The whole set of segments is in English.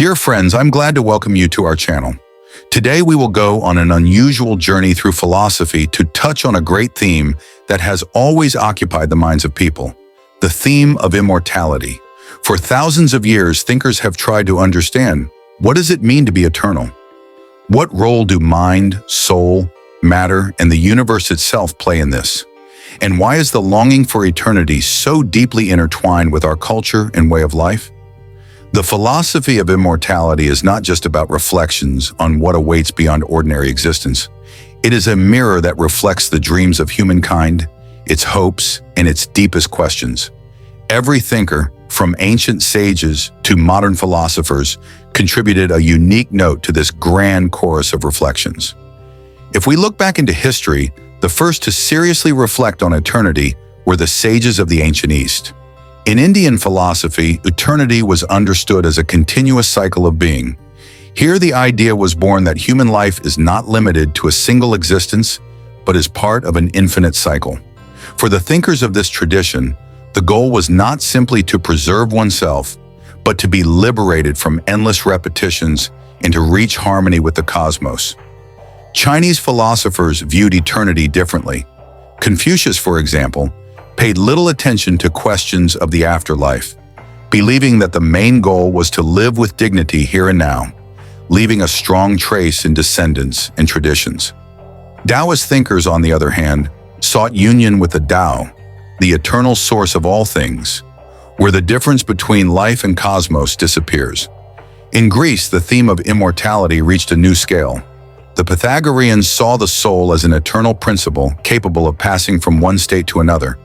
Dear friends, I'm glad to welcome you to our channel. Today we will go on an unusual journey through philosophy to touch on a great theme that has always occupied the minds of people, the theme of immortality. For thousands of years, thinkers have tried to understand, what does it mean to be eternal? What role do mind, soul, matter, and the universe itself play in this? And why is the longing for eternity so deeply intertwined with our culture and way of life? The philosophy of immortality is not just about reflections on what awaits beyond ordinary existence. It is a mirror that reflects the dreams of humankind, its hopes, and its deepest questions. Every thinker, from ancient sages to modern philosophers, contributed a unique note to this grand chorus of reflections. If we look back into history, the first to seriously reflect on eternity were the sages of the ancient East. In Indian philosophy, eternity was understood as a continuous cycle of being. Here the idea was born that human life is not limited to a single existence, but is part of an infinite cycle. For the thinkers of this tradition, the goal was not simply to preserve oneself, but to be liberated from endless repetitions and to reach harmony with the cosmos. Chinese philosophers viewed eternity differently. Confucius, for example, paid little attention to questions of the afterlife, believing that the main goal was to live with dignity here and now, leaving a strong trace in descendants and traditions. Taoist thinkers, on the other hand, sought union with the Tao, the eternal source of all things, where the difference between life and cosmos disappears. In Greece, the theme of immortality reached a new scale. The Pythagoreans saw the soul as an eternal principle capable of passing from one state to another.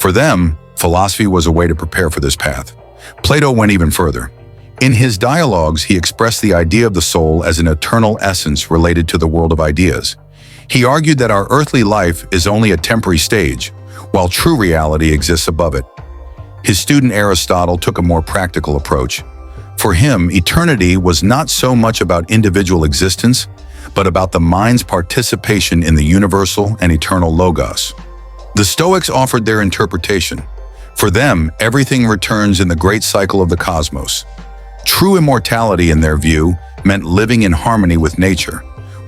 For them, philosophy was a way to prepare for this path. Plato went even further. In his dialogues, he expressed the idea of the soul as an eternal essence related to the world of ideas. He argued that our earthly life is only a temporary stage, while true reality exists above it. His student Aristotle took a more practical approach. For him, eternity was not so much about individual existence, but about the mind's participation in the universal and eternal logos. The Stoics offered their interpretation. For them, everything returns in the great cycle of the cosmos. True immortality, in their view, meant living in harmony with nature,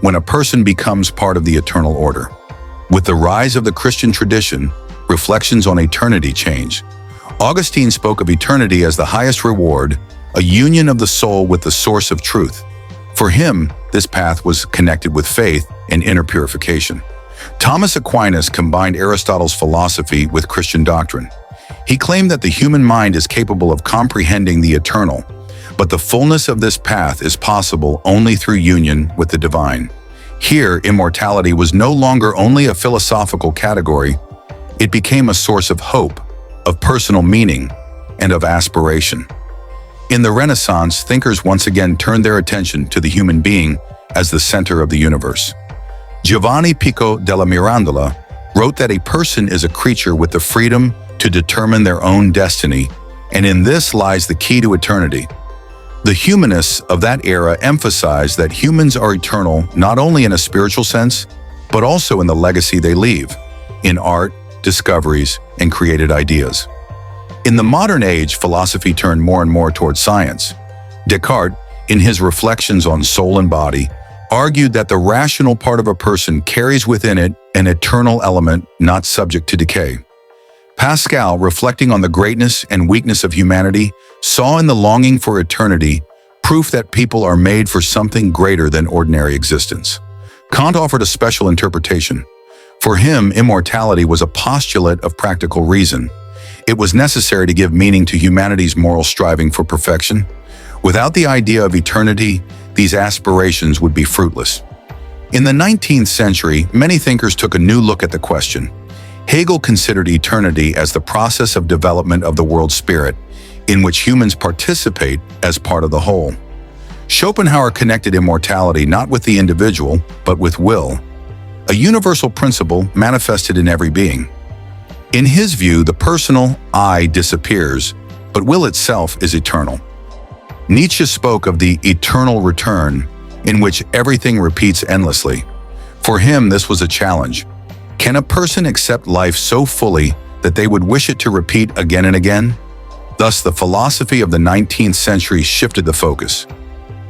when a person becomes part of the eternal order. With the rise of the Christian tradition, reflections on eternity change. Augustine spoke of eternity as the highest reward, a union of the soul with the source of truth. For him, this path was connected with faith and inner purification. Thomas Aquinas combined Aristotle's philosophy with Christian doctrine. He claimed that the human mind is capable of comprehending the eternal, but the fullness of this path is possible only through union with the divine. Here, immortality was no longer only a philosophical category, it became a source of hope, of personal meaning, and of aspiration. In the Renaissance, thinkers once again turned their attention to the human being as the center of the universe. Giovanni Pico della Mirandola wrote that a person is a creature with the freedom to determine their own destiny, and in this lies the key to eternity. The humanists of that era emphasized that humans are eternal not only in a spiritual sense, but also in the legacy they leave, in art, discoveries, and created ideas. In the modern age, philosophy turned more and more towards science. Descartes, in his reflections on soul and body, argued that the rational part of a person carries within it an eternal element not subject to decay. Pascal, reflecting on the greatness and weakness of humanity, saw in the longing for eternity proof that people are made for something greater than ordinary existence. Kant offered a special interpretation. For him, immortality was a postulate of practical reason. It was necessary to give meaning to humanity's moral striving for perfection. Without the idea of eternity, these aspirations would be fruitless. In the 19th century, many thinkers took a new look at the question. Hegel considered eternity as the process of development of the world spirit, in which humans participate as part of the whole. Schopenhauer connected immortality not with the individual, but with will, a universal principle manifested in every being. In his view, the personal I disappears, but will itself is eternal. Nietzsche spoke of the eternal return, in which everything repeats endlessly. For him, this was a challenge. Can a person accept life so fully that they would wish it to repeat again and again? Thus, the philosophy of the 19th century shifted the focus.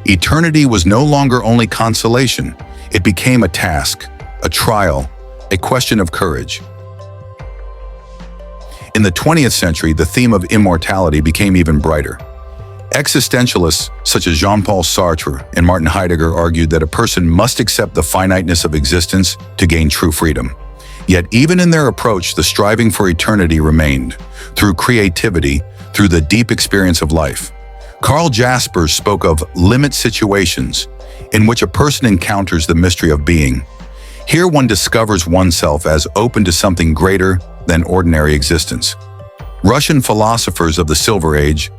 Eternity was no longer only consolation. It became a task, a trial, a question of courage. In the 20th century, the theme of immortality became even brighter. Existentialists such as Jean-Paul Sartre and Martin Heidegger argued that a person must accept the finiteness of existence to gain true freedom. Yet even in their approach, the striving for eternity remained, through creativity, through the deep experience of life. Karl Jaspers spoke of limit situations, in which a person encounters the mystery of being. Here one discovers oneself as open to something greater than ordinary existence. Russian philosophers of the Silver Age,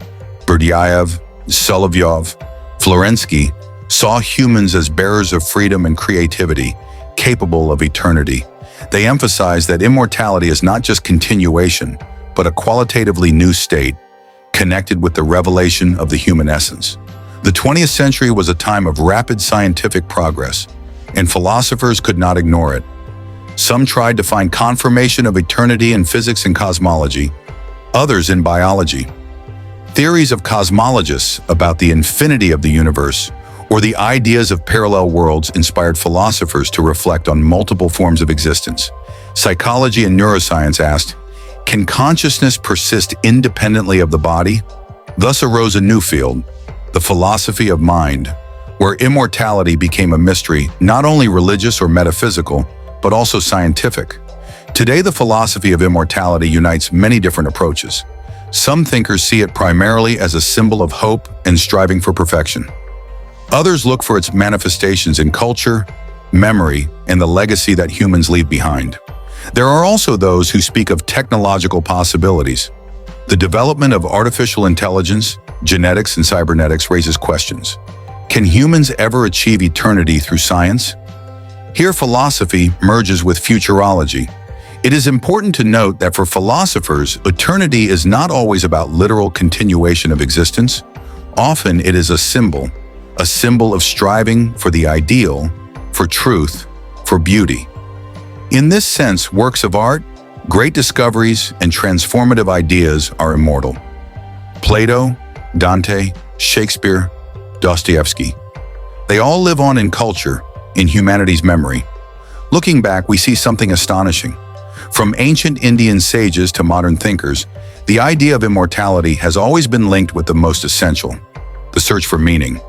Berdyaev, Solovyov, Florensky, saw humans as bearers of freedom and creativity, capable of eternity. They emphasized that immortality is not just continuation, but a qualitatively new state, connected with the revelation of the human essence. The 20th century was a time of rapid scientific progress, and philosophers could not ignore it. Some tried to find confirmation of eternity in physics and cosmology, others in biology. Theories of cosmologists about the infinity of the universe or the ideas of parallel worlds inspired philosophers to reflect on multiple forms of existence. Psychology and neuroscience asked, can consciousness persist independently of the body? Thus arose a new field, the philosophy of mind, where immortality became a mystery not only religious or metaphysical, but also scientific. Today, the philosophy of immortality unites many different approaches. Some thinkers see it primarily as a symbol of hope and striving for perfection. Others look for its manifestations in culture, memory, and the legacy that humans leave behind. There are also those who speak of technological possibilities. The development of artificial intelligence, genetics, and cybernetics raises questions. Can humans ever achieve eternity through science? Here, philosophy merges with futurology. It is important to note that for philosophers, eternity is not always about literal continuation of existence. Often it is a symbol of striving for the ideal, for truth, for beauty. In this sense, works of art, great discoveries, and transformative ideas are immortal. Plato, Dante, Shakespeare, Dostoevsky. They all live on in culture, in humanity's memory. Looking back, we see something astonishing. From ancient Indian sages to modern thinkers, the idea of immortality has always been linked with the most essential, the search for meaning.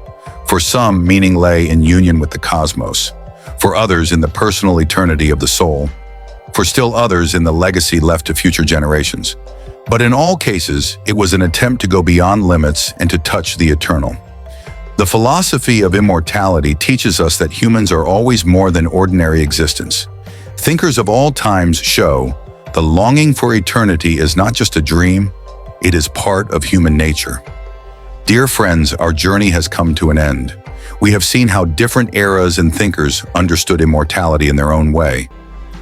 For some, meaning lay in union with the cosmos. For others, in the personal eternity of the soul. For still others, in the legacy left to future generations. But in all cases, it was an attempt to go beyond limits and to touch the eternal. The philosophy of immortality teaches us that humans are always more than ordinary existence. Thinkers of all times show the longing for eternity is not just a dream, it is part of human nature. Dear friends, our journey has come to an end. We have seen how different eras and thinkers understood immortality in their own way.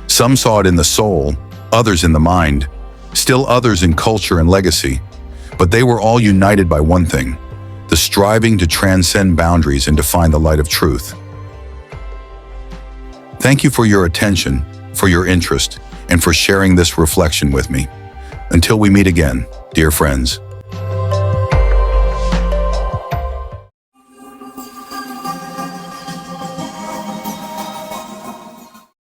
Some saw it in the soul, others in the mind, still others in culture and legacy. But they were all united by one thing, the striving to transcend boundaries and to find the light of truth. Thank you for your attention, for your interest, and for sharing this reflection with me. Until we meet again, dear friends.